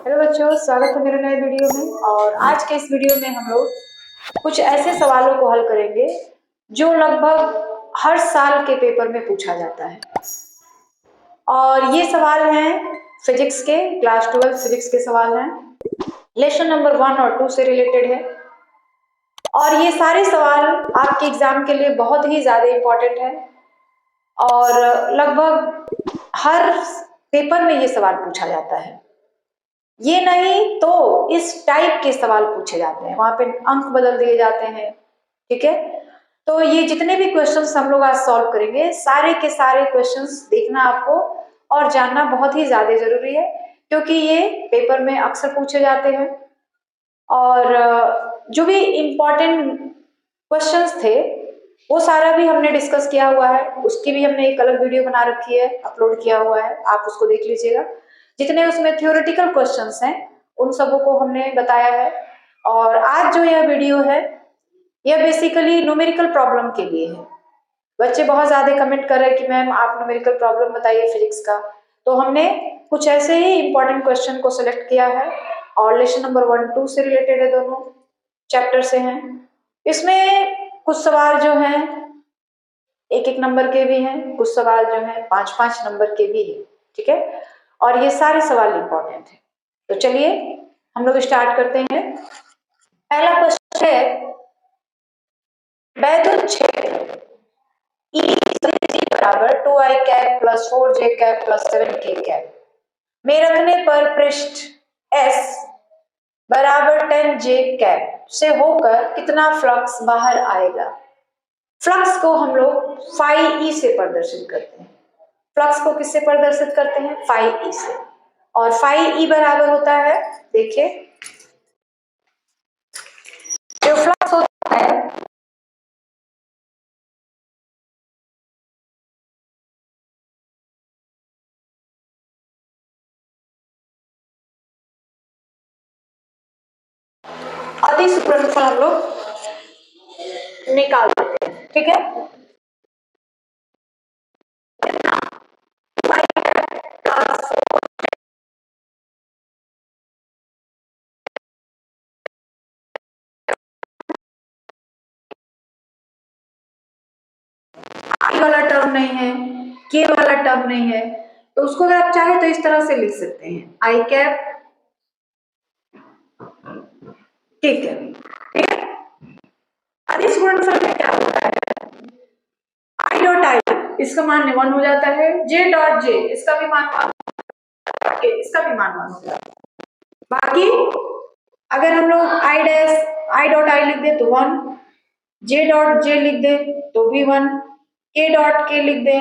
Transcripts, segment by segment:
Hello बच्चों, स्वागत है मेरे नए वीडियो में। और आज के इस वीडियो में हम लोग कुछ ऐसे सवालों को हल करेंगे जो लगभग हर साल के पेपर में पूछा जाता है। और ये सवाल हैं फिजिक्स के, क्लास 12 फिजिक्स के सवाल हैं, लेसन नंबर 1 और 2 से रिलेटेड है। और ये सारे सवाल आपके एग्जाम के लिए बहुत ही ज्यादा इम्पोर्टेंट है और लगभग हर पेपर में ये सवाल पूछा जाता है। ये नहीं तो इस टाइप के सवाल पूछे जाते हैं, वहां पे अंक बदल दिए जाते हैं। ठीक है, तो ये जितने भी क्वेश्चंस हम लोग आज सॉल्व करेंगे, सारे के सारे क्वेश्चंस देखना आपको और जानना बहुत ही ज्यादा जरूरी है, क्योंकि ये पेपर में अक्सर पूछे जाते हैं। और जो भी इम्पोर्टेंट क्वेश्चंस थे वो सारा भी हमने डिस्कस किया हुआ है, उसकी भी हमने एक अलग वीडियो बना रखी है, अपलोड किया हुआ है, आप उसको देख लीजिएगा। जितने उसमें थ्योरेटिकल क्वेश्चंस हैं उन सबों को हमने बताया है। और आज जो यह वीडियो है यह बेसिकली न्यूमेरिकल प्रॉब्लम के लिए है। बच्चे बहुत ज्यादा कमेंट कर रहे हैं कि मैम आप न्यूमेरिकल प्रॉब्लम बताइए फिजिक्स का, तो हमने कुछ ऐसे ही इंपॉर्टेंट क्वेश्चन को सिलेक्ट किया है और लेसन नंबर 1-2 से रिलेटेड है, दोनों चैप्टर से हैं। इसमें कुछ सवाल जो हैं 1-1 नंबर के भी हैं, कुछ सवाल जो हैं 5-5 नंबर के भी हैं। ठीक है, और ये सारे सवाल इंपॉर्टेंट हैं। तो चलिए हम लोग स्टार्ट करते हैं। पहला क्वेश्चन है, वैद्युत क्षेत्र E बराबर 2i cap plus 4j cap plus 7k cap में रखने पर पृष्ठ S बराबर 10j कैप से होकर कितना फ्लक्स बाहर आएगा। फ्लक्स को हम लोग फाई ई से प्रदर्शित करते हैं। फ्लक्स को किससे प्रदर्शित करते हैं? फाई ई से। और फाई ई बराबर होता है, देखिए जो फ्लक्स होता है अधिस गुणनफल हम लोग निकाल देते हैं। ठीक है, आई वाला टर्म नहीं है, के वाला टर्म नहीं है, तो उसको अगर आप चाहे तो इस तरह से लिख सकते हैं, आई कैप, ठीक है। ठीक है, अधिस गुणनफल में क्या होता है, आई डॉट आई इसका मान 1 हो जाता है, जे डॉट जे इसका भी मान 1, इसका भी मान 1 हो जाता है। बाकी अगर हम लोग I dash I dot I लिख दे तो 1, जे डॉट जे लिख दे तो भी 1, के डॉट के लिख दे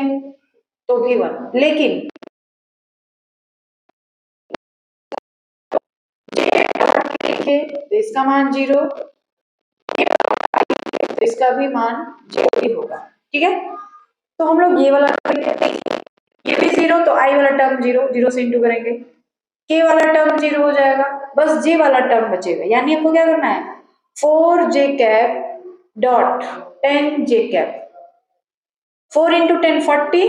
तो भी 1, लेकिन जे डॉट के लिखे तो इसका मान 0, तो इसका भी मान 0 ही होगा। ठीक है, तो हम लोग ये वाला ये भी 0, तो आई वाला टर्म 0, 0 से इंटू करेंगे, के वाला टर्म 0 हो जाएगा, बस जे वाला टर्म बचेगा। यानी हमको क्या करना है, 4j cap dot 10j cap, 4 into 10 40,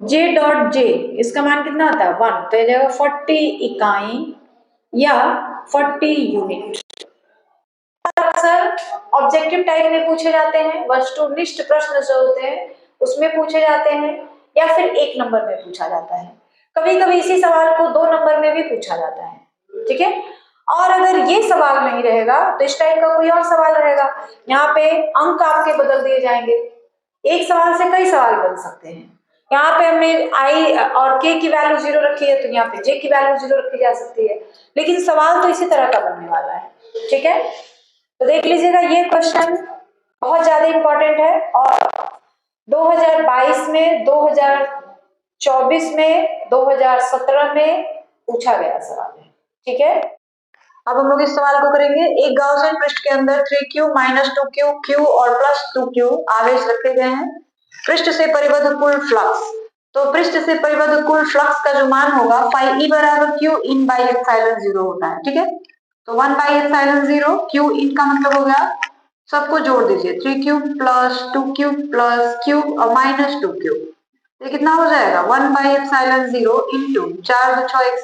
j dot j इसका मान कितना आता है 1, तो ये जाएगा 40 इकाई या 40 यूनिट। अक्सर ऑब्जेक्टिव टाइप में पूछे जाते हैं, वस्तुनिष्ठ प्रश्न जो होते हैं उसमें पूछे जाते हैं, या फिर 1 नंबर में पूछा जाता है। कभी कभी इसी सवाल को 2 नंबर में भी पूछा जाता है। ठीक है, और अगर ये सवाल नहीं रहेगा तो इस टाइप का कोई और सवाल रहेगा, यहाँ पे अंक आपके बदल दिए जाएंगे। एक सवाल से कई सवाल बन सकते हैं। यहाँ पे हमने आई और के की वैल्यू 0 रखी है, तो यहाँ पे जे की वैल्यू 0 रखी जा सकती है, लेकिन सवाल तो इसी तरह का बनने वाला है। ठीक है, तो देख लीजिएगा ये क्वेश्चन बहुत ज्यादा इंपॉर्टेंट है और 2022 में, 2024 में, 2017 में पूछा गया सवाल है। ठीक है, अब हम लोग इस सवाल को करेंगे। एक गाउसियन पृष्ठ के अंदर 3q माइनस 2q q और प्लस 2q आवेश रखे गए हैं। पृष्ठ से परिबद्ध कुल फ्लक्स, तो पृष्ठ से परिबद्ध कुल फ्लक्स का जो मान होगा फाई ई बराबर q इन बाई एप्सिलॉन 0 होता है। ठीक है, तो 1 बाई एप्सिलॉन 0, q इन का मतलब हो गया, सबको जोड़ दीजिए, 3q plus 2q plus q और माइनस 2q, ये कितना हो जाएगा 1 बाई एप्सिलॉन 0 इंटू 4 2 6 x,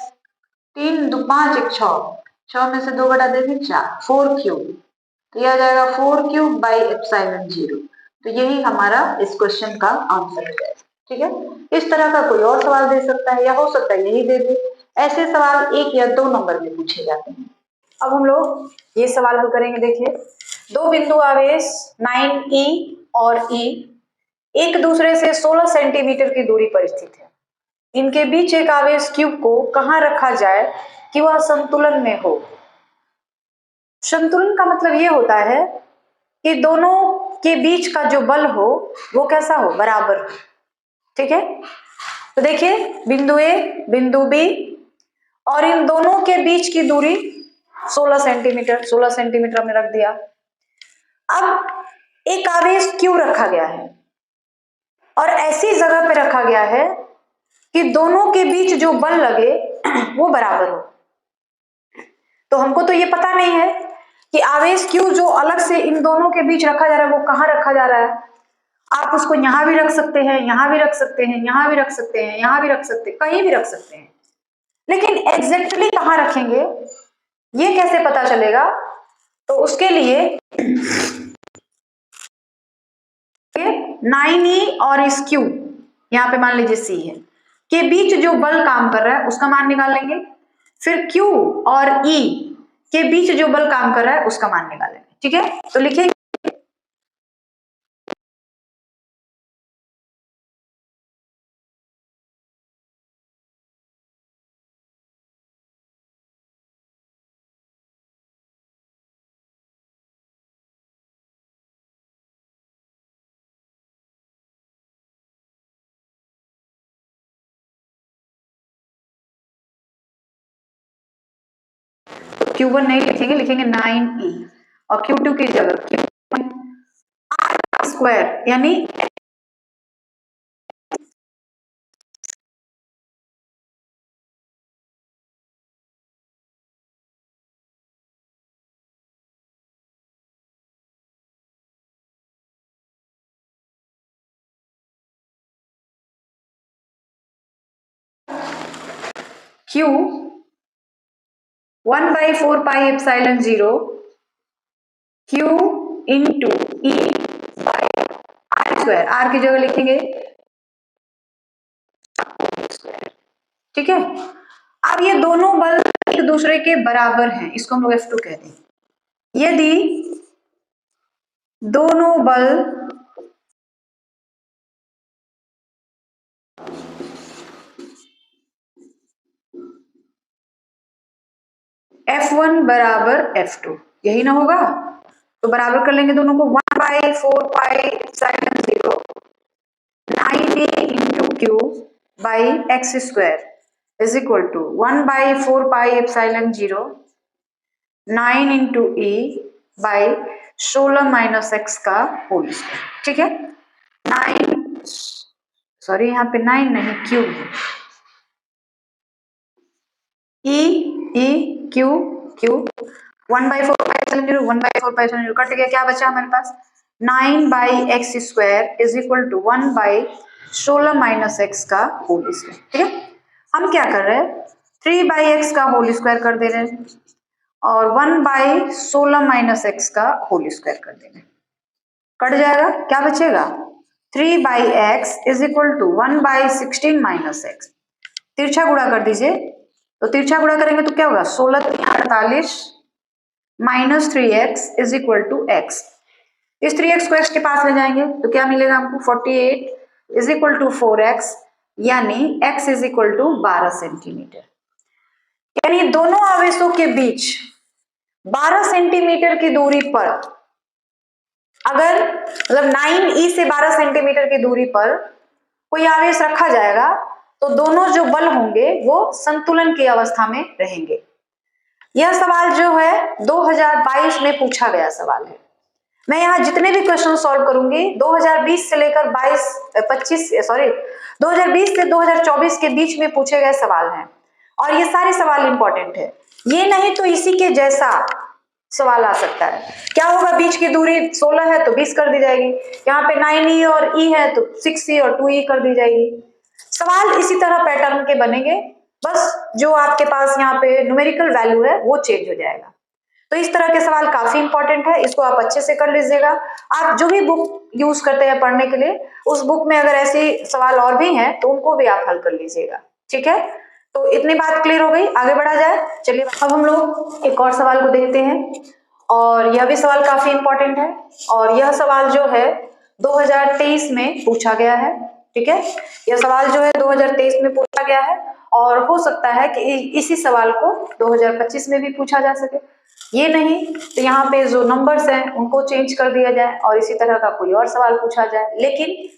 3 2 5 1 6, 6 में से 2 घटा देंगे 4, 4 क्यूब, तो यह आ जाएगा 4 क्यूब बाई एप्सिलॉन 0। तो यही हमारा इस क्वेश्चन का आंसर है। ठीक है, इस तरह का कोई और सवाल दे सकता है या हो सकता है यही दे दे। ऐसे सवाल 1 या 2 नंबर में पूछे जाते हैं। अब हम लोग ये सवाल हल करेंगे। देखिए, दो बिंदु आवेश 9e और e एक दूसरे से 16 सेंटीमीटर की दूरी पर स्थित है। इनके बीच एक आवेश क्यूब को कहां रखा जाए कि वह संतुलन में हो। संतुलन का मतलब ये होता है कि दोनों के बीच का जो बल हो वो कैसा हो, बराबर हो। ठीक है, तो देखिए बिंदु ए बिंदु बी और इन दोनों के बीच की दूरी 16 सेंटीमीटर, 16 सेंटीमीटर हमने रख दिया। अब एक आवेश क्यों रखा गया है और ऐसी जगह पे रखा गया है कि दोनों के बीच जो बल लगे वो बराबर हो। तो हमको तो ये पता नहीं है कि आवेश क्यू जो अलग से इन दोनों के बीच रखा जा रहा है वो कहाँ रखा जा रहा है। आप उसको यहां भी रख सकते हैं, यहां भी रख सकते हैं, यहां भी रख सकते हैं, यहां भी रख सकते हैं, कहीं भी रख सकते हैं, लेकिन एग्जैक्टली कहां रखेंगे ये कैसे पता चलेगा। तो उसके लिए 9e और इस क्यू, यहाँ पे मान लीजिए सी है, के बीच जो बल काम कर रहा है उसका मान निकालेंगे। फिर Q और E के बीच जो बल काम कर रहा है उसका मान निकालेंगे। ठीक है, तो लिखिए Q1 नहीं लिखेंगे, लिखेंगे 9e और Q2 की जगह Q स्क्वायर यानी Q 1/4 pi epsilon 0 Q into E by R square, R की जगह लिखेंगे। ठीक है, अब ये दोनों बल एक दूसरे के बराबर हैं, इसको हम लोग F2 कहते हैं। यदि दोनों बल F1 बराबर F2, यही ना होगा, तो बराबर कर लेंगे दोनों को। 1/4 pi epsilon 0 9e into Q by X square is equal to 1/4 pi epsilon 0 9 into E by 16 minus X का होल स्क्वायर। ठीक है, 9 सॉरी यहाँ पे 9 नहीं क्यू है, E E Q Q 1/4 pi epsilon 0 1/4 pi epsilon 0 cut गया, क्या बचा हमारे पास 9 by X square is equal to 1/16 minus X का होल स्क्वायर। ठीक है, हम क्या कर रहे हैं 3/x का होल स्क्वायर कर दे रहे हैं और 1/16 माइनस एक्स का होल स्क्वायर कर दे रहे हैं। कट जाएगा, क्या बचेगा 3/x is equal to 1/16 minus X. तिरछा गुणा कर दीजिए, तो तिरछा गुणा करेंगे तो क्या होगा 16 48 minus 3x is equal to x। इस 3x को x के पास ले जाएंगे तो क्या मिलेगा हमको 48 इज इक्वल टू 4x, यानी x is equal to 12 centimetre. यानी दोनों आवेशों के बीच 12 सेंटीमीटर की दूरी पर, अगर मतलब 9e से 12 सेंटीमीटर की दूरी पर कोई आवेश रखा जाएगा तो दोनों जो बल होंगे वो संतुलन की अवस्था में रहेंगे। यह सवाल जो है 2022 में पूछा गया सवाल है। मैं यहाँ जितने भी क्वेश्चन सॉल्व करूंगी 2020 से लेकर 2020 से 2024 के बीच में पूछे गए सवाल हैं और ये सारे सवाल इंपॉर्टेंट है। ये नहीं तो इसी के जैसा सवाल आ सकता है। क्या होगा, बीच की दूरी 16 है तो 20 कर दी जाएगी, यहाँ पे 9e और e है तो 6e और 2e कर दी जाएगी। सवाल इसी तरह पैटर्न के बनेंगे बस जो आपके पास यहाँ पे न्यूमेरिकल वैल्यू है वो चेंज हो जाएगा। तो इस तरह के सवाल काफी इंपॉर्टेंट है, इसको आप अच्छे से कर लीजिएगा। आप जो भी बुक यूज करते हैं पढ़ने के लिए, उस बुक में अगर ऐसे सवाल और भी हैं तो उनको भी आप हल कर लीजिएगा। ठीक है, तो इतनी बात क्लियर हो गई, आगे बढ़ा जाए। चलिए अब हम लोग एक और सवाल को देखते हैं, और यह भी सवाल काफी इंपॉर्टेंट है, और यह सवाल जो है 2023 में पूछा गया है। ठीक है, यह सवाल जो है 2023 में पूछा गया है, और हो सकता है कि इसी सवाल को 2025 में भी पूछा जा सके। ये नहीं तो यहाँ पे जो नंबर्स हैं उनको चेंज कर दिया जाए और इसी तरह का कोई और सवाल पूछा जाए। लेकिन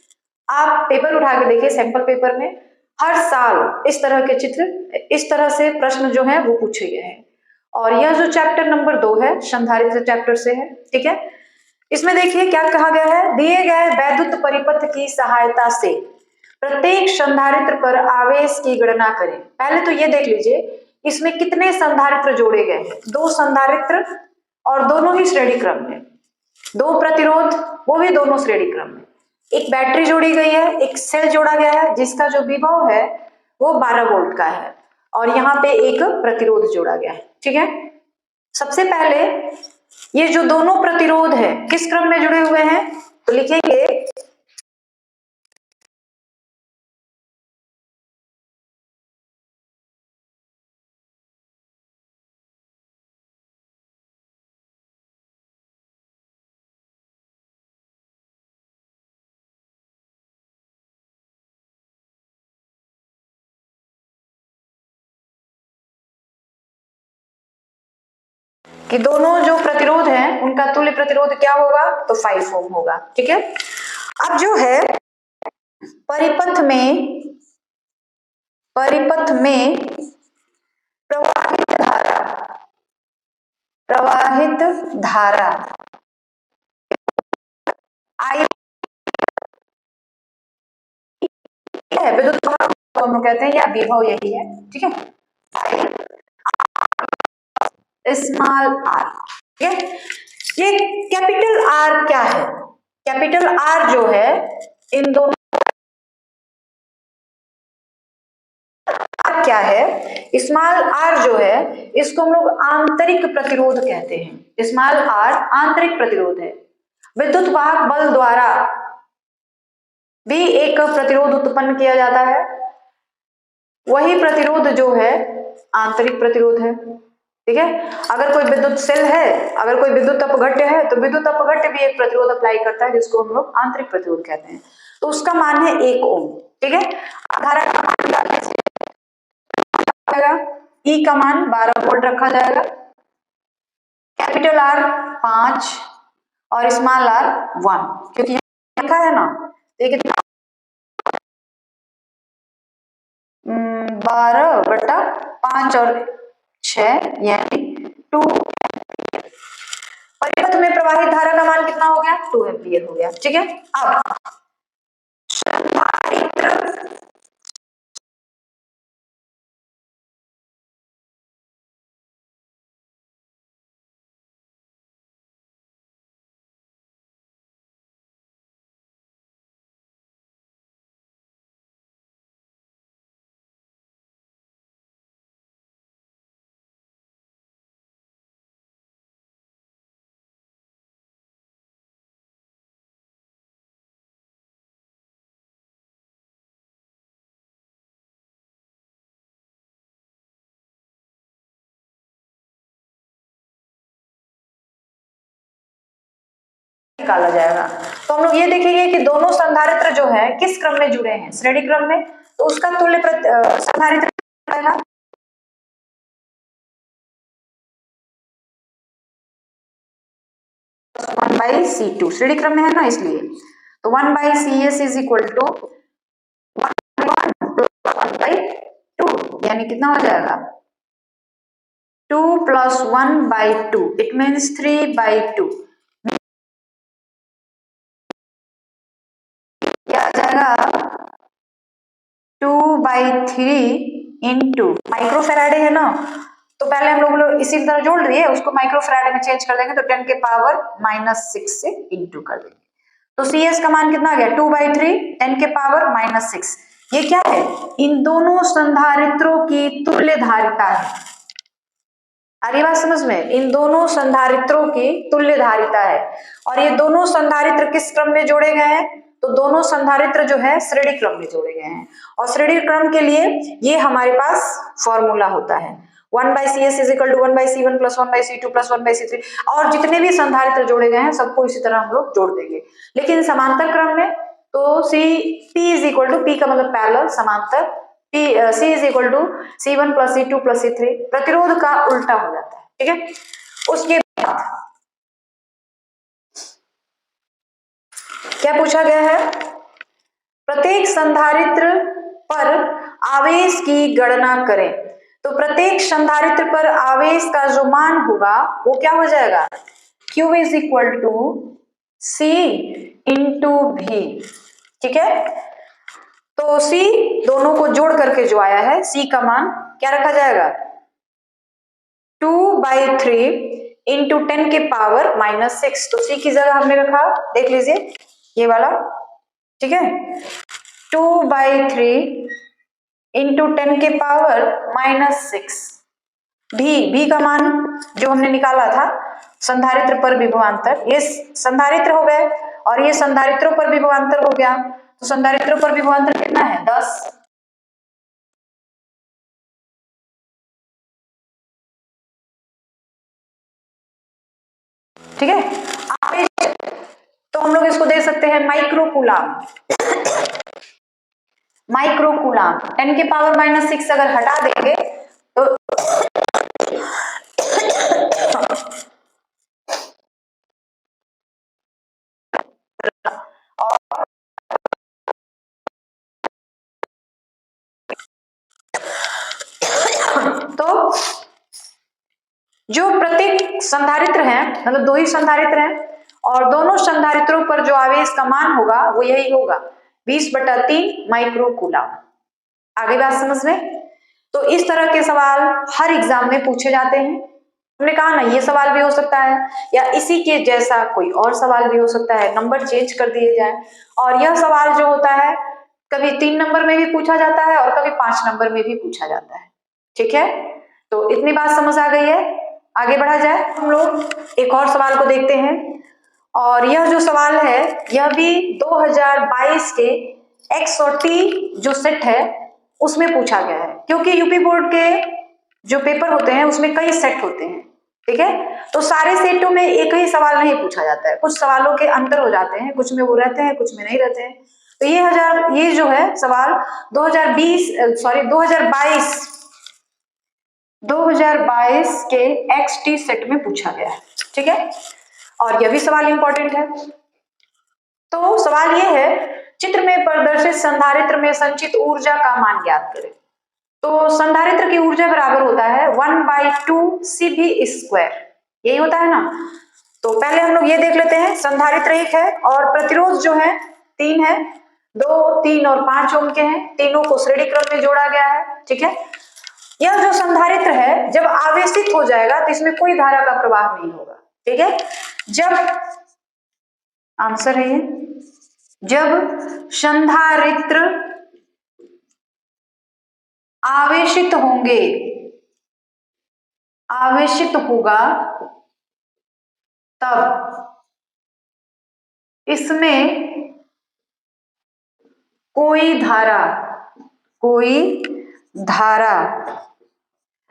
आप पेपर उठा के देखिए, सैंपल पेपर में हर साल इस तरह के चित्र, इस तरह से प्रश्न जो है वो पूछे गए हैं। और यह जो चैप्टर नंबर 2 है, संधारित्र चैप्टर से है। ठीक है, इसमें देखिए क्या कहा गया है, दिए गए वैद्युत परिपथ की सहायता से प्रत्येक संधारित्र पर आवेश की गणना करें। पहले तो ये देख लीजिए इसमें कितने संधारित्र जोड़े गए हैं, 2 संधारित्र, और दोनों ही श्रेणी क्रम में, 2 प्रतिरोध वो भी दोनों श्रेणी क्रम में, एक बैटरी जोड़ी गई है, एक सेल जोड़ा गया है जिसका जो विभव है वो 12 वोल्ट का है, और यहाँ पे एक प्रतिरोध जोड़ा गया है। ठीक है, सबसे पहले ये जो दोनों प्रतिरोध है किस क्रम में जुड़े हुए हैं, तो लिखेंगे कि दोनों जो प्रतिरोध हैं उनका तुल्य प्रतिरोध क्या होगा, तो 5 ओम होगा। ठीक है, अब जो है परिपथ में प्रवाहित धारा, प्रवाहित धारा आई है, विद्युत प्रवाह हम कहते हैं, या विभव यही है। ठीक है, स्मॉल आर। ठीक है, ये कैपिटल आर क्या है, कैपिटल आर जो है इन दोनों क्या है, स्मॉल आर जो है इसको हम लोग आंतरिक प्रतिरोध कहते हैं। स्मॉल आर आंतरिक प्रतिरोध है। विद्युत वाहक बल द्वारा भी एक प्रतिरोध उत्पन्न किया जाता है, वही प्रतिरोध जो है आंतरिक प्रतिरोध है। ठीक है, अगर कोई विद्युत सेल है, अगर कोई विद्युत अपघट्य है, तो विद्युत अपघट्य भी एक प्रतिरोध अप्लाई करता है जिसको हम लोग आंतरिक प्रतिरोध कहते हैं। तो उसका मान है 1 ओम। ठीक है, धारा का मान ई का मान 12 वोल्ट रखा जाएगा, कैपिटल आर 5 और स्मॉल आर 1, क्योंकि यहाँ लिखा है ना, देखिए 12/5 और 6 यानी 2। परिपथ में प्रवाहित धारा का मान कितना हो गया, 2 एम्पियर हो गया। ठीक है, अब निकाला जाएगा। तो हम लोग ये देखेंगे कि दोनों संधारित्र जो है किस क्रम में जुड़े हैं, श्रेणी क्रम में, तो उसका तुल्य संधारित्र 1/C2 श्रेणी क्रम में है ना, इसलिए तो 1/CS इज इक्वल टू 1/2, यानी कितना हो जाएगा 2 + 1/2, इट मीन्स 3/2। क्या आ जाएगा 2/3 इंटू माइक्रोफेराडे है ना, तो पहले हम लोग इसी तरह जोड़ रही है, उसको माइक्रोफेराडे में चेंज कर देंगे तो 10 के पावर -6 से इंटू कर देंगे। तो CS का मान कितना आ गया 2/3 10 के पावर -6, ये क्या है, इन दोनों संधारित्रों की तुल्य धारिता है। आ रही बात समझ में, इन दोनों संधारित्रों की तुल्य धारिता है। और ये दोनों संधारित्र किस क्रम में जोड़े गए हैं, तो दोनों संधारित्र जो है श्रेणी क्रम में जोड़े गए हैं। और श्रेणी क्रम के लिए ये हमारे पास फॉर्मूला होता है 1/CS is equal to 1/C1 plus 1/C2 plus 1/C3। और जितने भी संधारित्र जोड़े गए हैं सबको इसी तरह हम लोग जोड़ देंगे। लेकिन समांतर क्रम में तो P is equal to, P का मतलब पैरेलल, समांतर, C is equal to C1 plus C2 plus C3, प्रतिरोध का उल्टा हो जाता है। ठीक है, उसके बाद क्या पूछा गया है, प्रत्येक संधारित्र पर आवेश की गणना करें। तो प्रत्येक संधारित्र पर आवेश का जो मान होगा वो क्या हो जाएगा, Q is equal to C into V। ठीक है, तो C दोनों को जोड़ करके जो आया है, C का मान क्या रखा जाएगा, 2/3 इंटू 10 के पावर -6। तो C की जगह हमने रखा, देख लीजिए ये वाला, ठीक है, 2/3 इंटू 10 के पावर -6। भी का मान जो हमने निकाला था संधारित्र पर विभवांतर, ये संधारित्र हो गए और ये संधारित्रों पर विभवांतर हो गया। तो संधारित्रों पर विभवांतर कितना है, 10। ठीक है, आवेश तो हम लोग इसको दे सकते हैं माइक्रो कूलाम। माइक्रो कूलाम 10 के पावर -6 अगर हटा देंगे तो जो प्रत्येक संधारित्र है, मतलब दो ही संधारित्र हैं और दोनों संधारित्रों पर जो आवेश का मान होगा वो यही होगा 20/3 माइक्रो कूलाम। आगे बात समझ में। तो इस तरह के सवाल हर एग्जाम में पूछे जाते हैं। हमने कहा ना, ये सवाल भी हो सकता है या इसी के जैसा कोई और सवाल भी हो सकता है, नंबर चेंज कर दिए जाए। और यह सवाल जो होता है कभी 3 नंबर में भी पूछा जाता है और कभी 5 नंबर में भी पूछा जाता है। ठीक है, तो इतनी बात समझ आ गई है। आगे बढ़ा जाए, हम लोग एक और सवाल को देखते हैं। और यह जो सवाल है यह भी 2022 के एक्स और टी जो सेट है उसमें पूछा गया है, क्योंकि यूपी बोर्ड के जो पेपर होते हैं उसमें कई सेट होते हैं। ठीक है, तो सारे सेटों में एक ही सवाल नहीं पूछा जाता है, कुछ सवालों के अंतर हो जाते हैं, कुछ में वो रहते हैं कुछ में नहीं रहते हैं। तो ये जो है सवाल 2022 के XT सेट में पूछा गया है। ठीक है, और यह भी सवाल इंपॉर्टेंट है। तो सवाल यह है, चित्र में प्रदर्शित संधारित्र में संचित ऊर्जा का मान ज्ञात करें। तो संधारित्र की ऊर्जा बराबर होता है 1/2 CV², यही होता है ना। तो पहले हम लोग ये देख लेते हैं, संधारित्र एक है और प्रतिरोध जो है 3 है, 2, 3 और 5 ओम के हैं, तीनों को श्रेणी क्रम में जोड़ा गया है। ठीक है, यह जो संधारित्र है जब आवेशित हो जाएगा तो इसमें कोई धारा का प्रवाह नहीं होगा। ठीक है, जब आंसर है ये, जब संधारित्र आवेशित होंगे, आवेशित होगा तब इसमें कोई धारा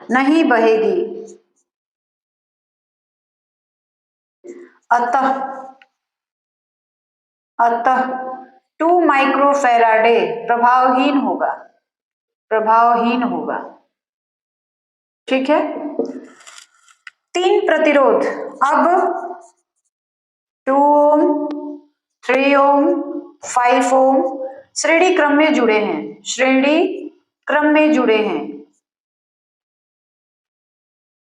नहीं बहेगी, अतः 2 माइक्रोफैराडे प्रभावहीन होगा। ठीक है, 3 प्रतिरोध अब 2 ओम, 3 ओम, 5 ओम श्रेणी क्रम में जुड़े हैं,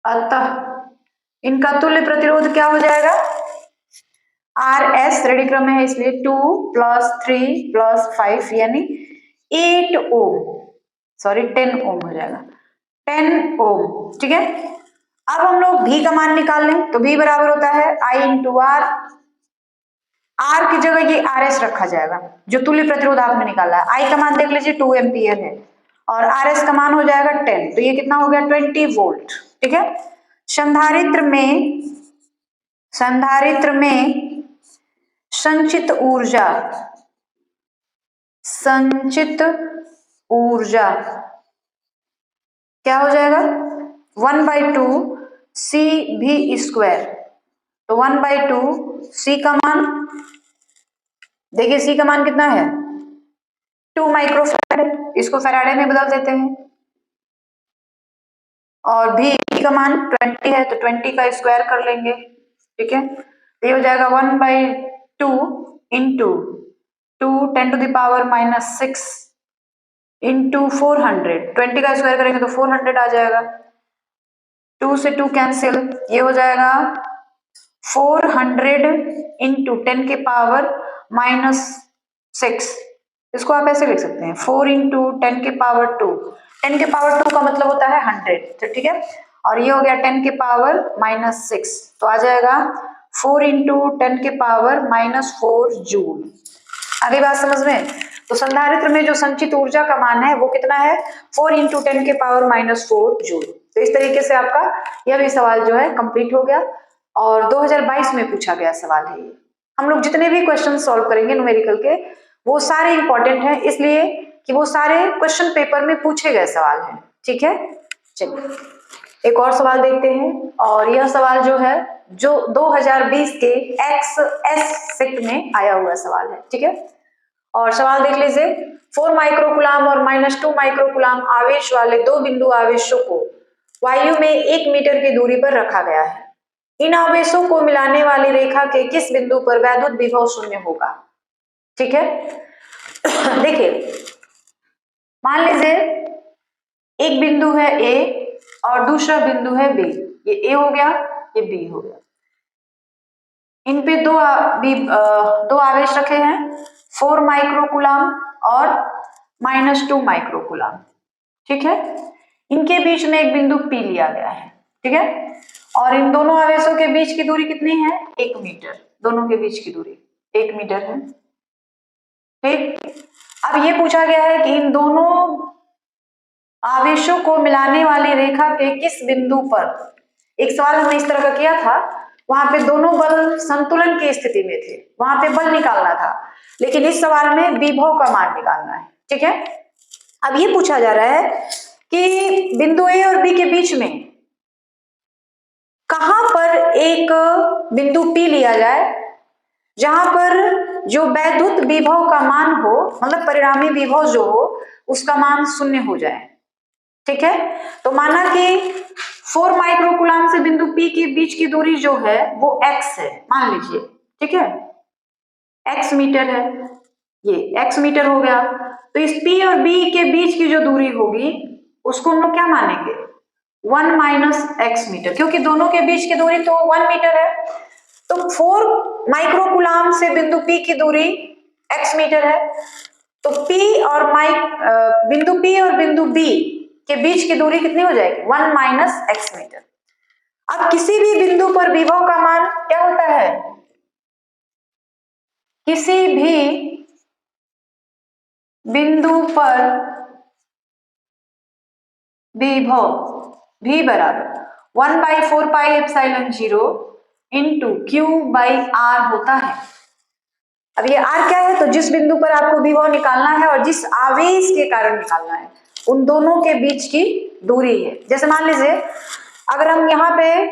अतः इनका तुल्य प्रतिरोध क्या हो जाएगा, RS श्रेणी क्रम में है इसलिए 2 + 3 + 5 यानी 8 ओम, सॉरी 10 ओम हो जाएगा, 10 ओम। ठीक है, अब हम लोग भी का मान निकाल लें तो भी बराबर होता है I × R। आर की जगह ये आर एस रखा जाएगा, जो तुल्य प्रतिरोध आपने निकाला है। आई का मान देख लीजिए 2 एम्पियर है और आर एस का मान हो जाएगा 10, तो ये कितना हो गया 20 वोल्ट। ठीक है। संधारित्र में संचित ऊर्जा क्या हो जाएगा 1/2 CV²। तो 1/2 C का मान, देखिए C का मान कितना है 2 माइक्रोफैराड, इसको फैराडे में बदल देते हैं। और V का मान 20 है, तो 20 का स्क्वायर कर लेंगे। ठीक है, तो ये हो जाएगा 1/2 इंटू 2 10⁻⁻6 इंटू 400। 20 का स्क्वायर करेंगे तो 400 आ जाएगा। 2 से 2 कैंसिल, ये हो जाएगा 400 इंटू 10⁻⁻6। इसको आप ऐसे लिख सकते हैं 4 इंटू 10⁻²। 10⁻² का मतलब होता है 100, तो ठीक है। और ये हो गया 10⁻⁻6, तो आ जाएगा 4 इंटू 10⁻⁻4 जूल। अभी बात समझ में? तो संधारित्र में जो संचित ऊर्जा का मान है वो कितना है 4 इंटू 10⁻⁻4 जूल। तो इस तरीके से आपका यह भी सवाल जो है कंप्लीट हो गया और 2022 में पूछा गया सवाल है ये। हम लोग जितने भी क्वेश्चन सॉल्व करेंगे न्यूमेरिकल के वो सारे इंपॉर्टेंट हैं, इसलिए कि वो सारे क्वेश्चन पेपर में पूछे गए सवाल हैं। ठीक है, चलिए एक और सवाल देखते हैं। और यह सवाल जो है जो 2020 के XS शिफ्ट में आया हुआ सवाल है। ठीक है, और सवाल देख लीजिए। 4 माइक्रोकुलाम और -2 माइक्रोकुलाम आवेश वाले दो बिंदु आवेशों को वायु में 1 मीटर की दूरी पर रखा गया है। इन आवेशों को मिलाने वाली रेखा के किस बिंदु पर वैद्युत विभव शून्य होगा? ठीक है, देखिए मान लीजिए एक बिंदु है A और दूसरा बिंदु है B। ये A हो गया, ये B हो गया। इन पे दो आवेश रखे हैं 4 माइक्रोकुलाम और -2 माइक्रोकुलाम। ठीक है, इनके बीच में एक बिंदु P लिया गया है। ठीक है, और इन दोनों आवेशों के बीच की दूरी कितनी है 1 मीटर। दोनों के बीच की दूरी 1 मीटर है। ठीक, अब ये पूछा गया है कि इन दोनों आवेशों को मिलाने वाली रेखा के किस बिंदु पर, एक सवाल हमने इस तरह का किया था, वहां पे दोनों बल संतुलन की स्थिति में थे, वहां पे बल निकालना था, लेकिन इस सवाल में विभव का मान निकालना है। ठीक है, अब ये पूछा जा रहा है कि बिंदु A और B के बीच में कहां पर एक बिंदु P लिया जाए जहां पर जो वैद्युत विभव का मान हो, मतलब परिणामी विभव जो हो उसका मान 0 हो जाए। ठीक है, तो माना कि 4 माइक्रोकुलाम से बिंदु P के बीच की दूरी जो है वो x है, मान लीजिए। ठीक है, x मीटर है, ये x मीटर हो गया। तो इस P और B के बीच की जो दूरी होगी उसको हम लोग क्या मानेंगे 1 - x मीटर, क्योंकि दोनों के बीच की दूरी तो 1 मीटर है। तो 4 माइक्रोकुलाम से बिंदु P की दूरी x मीटर है, तो बिंदु P और बिंदु B के बीच की दूरी कितनी हो जाएगी 1 - x मीटर। अब किसी भी बिंदु पर विभव का मान क्या होता है, किसी भी बिंदु पर विभव V बराबर 1/4πε0 इंटू Q/R होता है। अब ये R क्या है, तो जिस बिंदु पर आपको विभव निकालना है और जिस आवेश के कारण निकालना है उन दोनों के बीच की दूरी है। जैसे मान लीजिए अगर हम यहाँ पे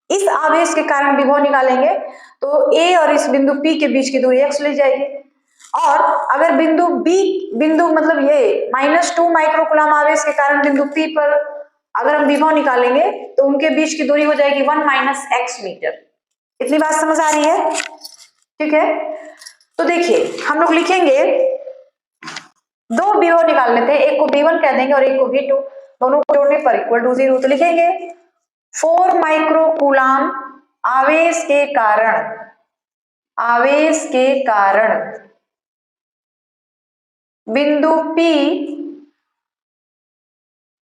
इस आवेश के कारण विभव निकालेंगे तो A और इस बिंदु P के बीच की दूरी x ली जाएगी, और अगर बिंदु मतलब ये -2 माइक्रोकुलाम आवेश के कारण बिंदु P पर अगर हम विभव निकालेंगे तो उनके बीच की दूरी हो जाएगी 1 - x मीटर। इतनी बात समझ आ रही है? ठीक है, तो देखिए हम लोग लिखेंगे, दो विभव निकाल लेते हैं, एक को V1 कह देंगे और एक को V2, दोनों को जोड़ने पर = 0। तो लिखेंगे 4 माइक्रोकुलाम आवेश के कारण बिंदु P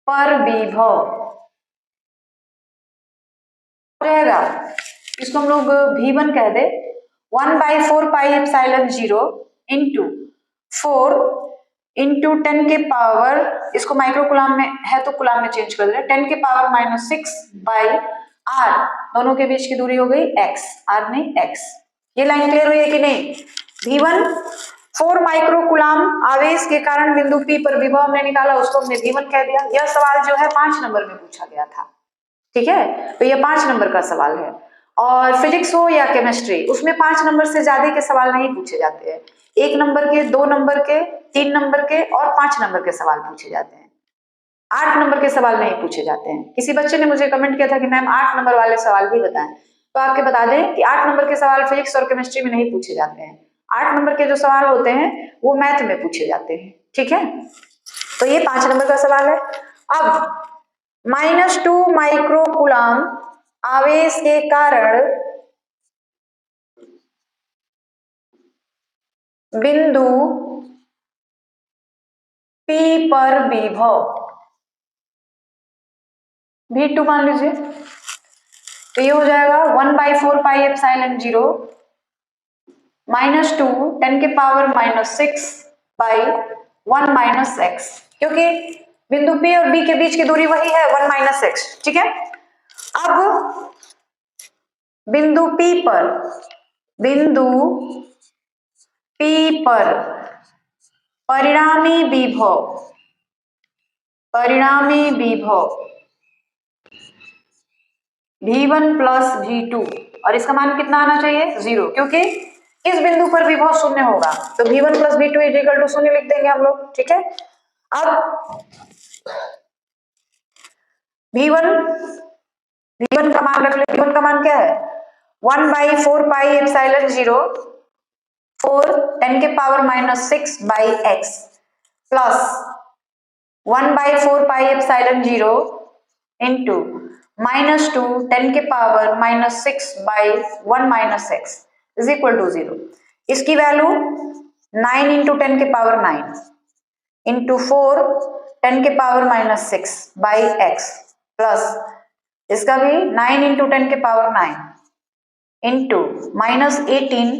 पर विभव रहेगा, इसको हम लोग V1 कह दे, 1/4πε0 इंटू 4 इंटू 10 के पावर, इसको माइक्रो कुलाम में है तो कुलाम में चेंज कर दे, 10 के पावर -6/r, दोनों के बीच की दूरी हो गई x, r नहीं x। ये लाइन क्लियर हुई है कि नहीं? V1 4 माइक्रो कुलाम आवेश के कारण बिंदु P पर विभव हमने निकाला, उसको हमने V1 कह दिया। यह सवाल जो है 5 नंबर में पूछा गया था, ठीक है, तो ये 5 नंबर का सवाल है। और फिजिक्स हो या केमिस्ट्री, उसमें 5 नंबर से ज्यादा के सवाल नहीं पूछे जाते हैं। 1 नंबर के, 2 नंबर के, 3 नंबर के और 5 नंबर के सवाल पूछे जाते हैं। 8 नंबर के सवाल नहीं पूछे जाते हैं। किसी बच्चे ने मुझे कमेंट किया था कि मैम 8 नंबर वाले सवाल भी बताएं, तो आपके बता दें कि 8 नंबर के सवाल फिजिक्स और केमिस्ट्री में नहीं पूछे जाते हैं। 8 नंबर के जो सवाल होते हैं वो मैथ में पूछे जाते हैं, ठीक है। तो ये 5 नंबर का सवाल है। अब -2 माइक्रो कूलम आवेश के कारण बिंदु P पर विभव V2 मान लीजिए, तो ये हो जाएगा 1/4πε0 -2 10 के पावर -6/1 - x, क्योंकि बिंदु P और B के बीच की दूरी वही है 1 - x, ठीक है। अब बिंदु P पर परिणामी विभव V1 प्लस V2, और इसका मान कितना आना चाहिए? 0, क्योंकि इस बिंदु पर विभव शून्य होगा, तो V1 plus V2 equal to 0 लिख देंगे हम लोग, ठीक है। अब V1 का मान रख ले। V1 का मान क्या है? 1/4πε0 4 10 के पावर -6/x प्लस 1/4πε0 इंटू -2 10 के power -6/1 - x is equal to 0। इसकी वैल्यू 9 इंटू 10 के पावर 9 इंटू 4 10 के पावर -6/x प्लस इसका भी 9 इंटू 10 के पावर 9 इंटू -18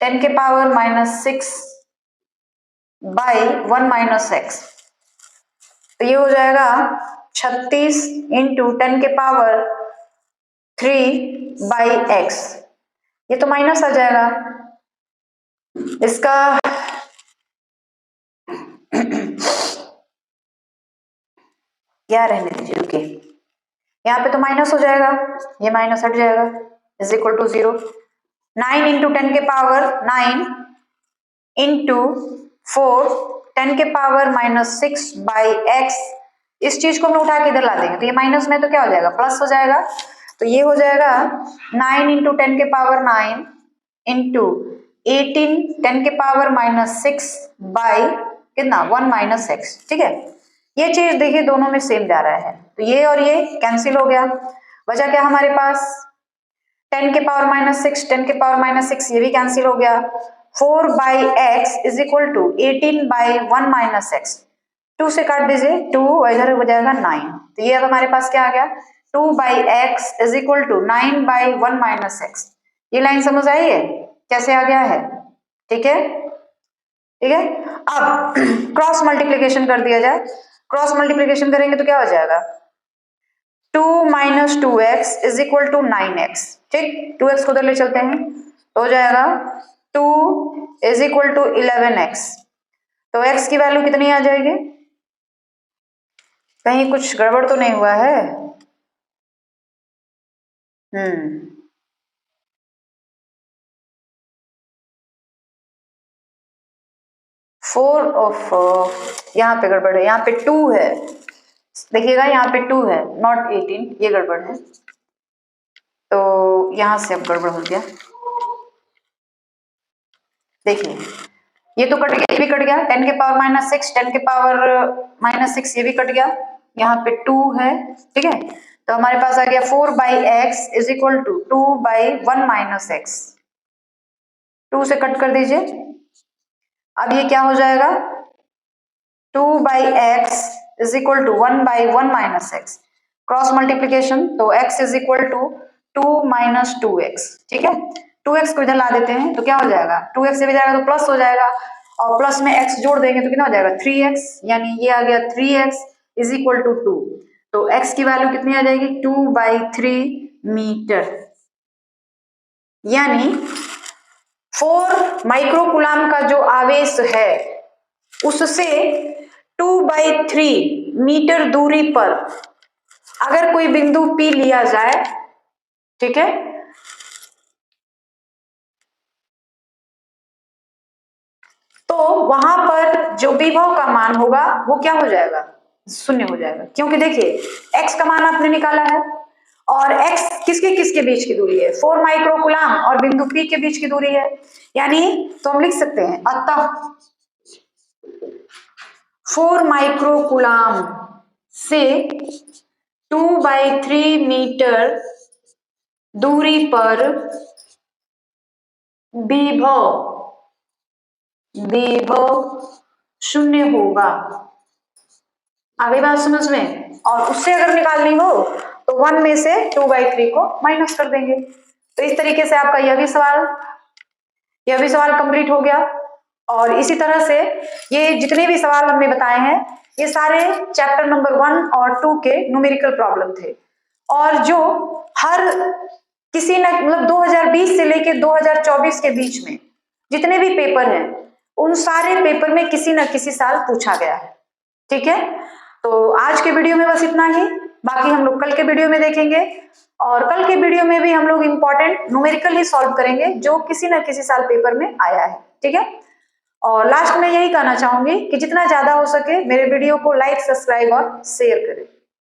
10 के पावर -6/1 - x, तो ये हो जाएगा 36 इंटू 10 के पावर 3/x। ये तो माइनस आ जाएगा, इसका क्या रहने दीजिए, ओके, यहाँ पे तो माइनस हो जाएगा, ये माइनस हट जाएगा, इज इक्वल टू 0। 9 इंटू 10 के पावर 9 इंटू 4 10 के पावर -6/x, इस चीज को हम उठा के इधर ला देंगे, तो ये माइनस में तो क्या हो जाएगा? प्लस हो जाएगा। तो ये हो जाएगा 9 इंटू 10 के पावर 9 इंटू 18 10 के पावर -6/कितना 1 - x, ठीक है। ये चीज देखिए दोनों में सेम जा रहा है, तो ये और ये कैंसिल हो गया, बचा क्या हमारे पास? 10 के पावर -6 10 के पावर -6, ये भी कैंसिल हो गया। 4/x is equal to 18/1 - x, 2 से काट दीजिए, 2 इधर हो जाएगा 9, तो ये अब हमारे पास क्या आ गया? 2/x is equal to 9/1 - x। ये लाइन समझ आई है कैसे आ गया है? ठीक है, ठीक है। अब क्रॉस मल्टीप्लीकेशन कर दिया जाए, क्रॉस मल्टीप्लीकेशन करेंगे तो क्या हो जाएगा? 2 - 2x is equal to 9x, ठीक, 2x को उधर ले चलते हैं, तो हो जाएगा 2 इज इक्वल टू 11x, तो x की वैल्यू कितनी आ जाएगी? कहीं कुछ गड़बड़ तो नहीं हुआ है? 4 ऑफ, यहाँ पे गड़बड़ है, यहाँ पे 2 है, देखिएगा यहाँ पे 2 है नॉट 18, ये गड़बड़ है, तो यहां से अब गड़बड़ हो गया। देखिए ये तो कट गया, ये भी कट गया, 10 के पावर -6 10 के पावर -6 ये भी कट गया, यहाँ पे 2 है, ठीक है, तो हमारे पास आ गया 4/x is equal to 2/1 - x, 2 से कट कर दीजिए, अब ये क्या हो जाएगा? 2/x is equal to 1/1 - x, cross multiplication, तो x is equal to 2 - 2x, ठीक है, 2x को इधर ला देते हैं तो क्या हो जाएगा, 2x से भी जाएगा तो प्लस हो जाएगा, और प्लस में x जोड़ देंगे तो कितना हो जाएगा 3x, यानी ये आ गया 3x इज इक्वल टू 2। तो x की वैल्यू कितनी आ जाएगी 2/3 मीटर, यानी 4 माइक्रोकूलाम का जो आवेश है उससे 2/3 मीटर दूरी पर अगर कोई बिंदु P लिया जाए, ठीक है, तो वहां पर जो विभव का मान होगा वो क्या हो जाएगा, शून्य हो जाएगा। क्योंकि देखिए x का मान आपने निकाला है और x किसके किसके बीच की दूरी है, 4 माइक्रोकूलाम और बिंदु P के बीच की दूरी है, यानी तो हम लिख सकते हैं अतः 4 माइक्रोकूलाम से 2/3 मीटर दूरी पर विभव शून्य होगा। आगे बात समझ में, और उससे अगर निकालनी हो तो 1 में से 2/3 को माइनस कर देंगे। तो इस तरीके से आपका यह भी सवाल कंप्लीट हो गया। और इसी तरह से ये जितने भी सवाल हमने बताए हैं ये सारे चैप्टर नंबर 1 और 2 के न्यूमेरिकल प्रॉब्लम थे, और जो हर किसी न मतलब 2020 से लेके 2024 के बीच में जितने भी पेपर हैं उन सारे पेपर में किसी न किसी साल पूछा गया है। ठीक है, तो आज के वीडियो में बस इतना ही, बाकी हम लोग कल के वीडियो में देखेंगे, और कल के वीडियो में भी हम लोग इंपॉर्टेंट न्यूमेरिकल ही सॉल्व करेंगे जो किसी न किसी साल पेपर में आया है। ठीक है, और लास्ट में यही कहना चाहूंगी कि जितना ज्यादा हो सके मेरे वीडियो को लाइक, सब्सक्राइब और शेयर करें।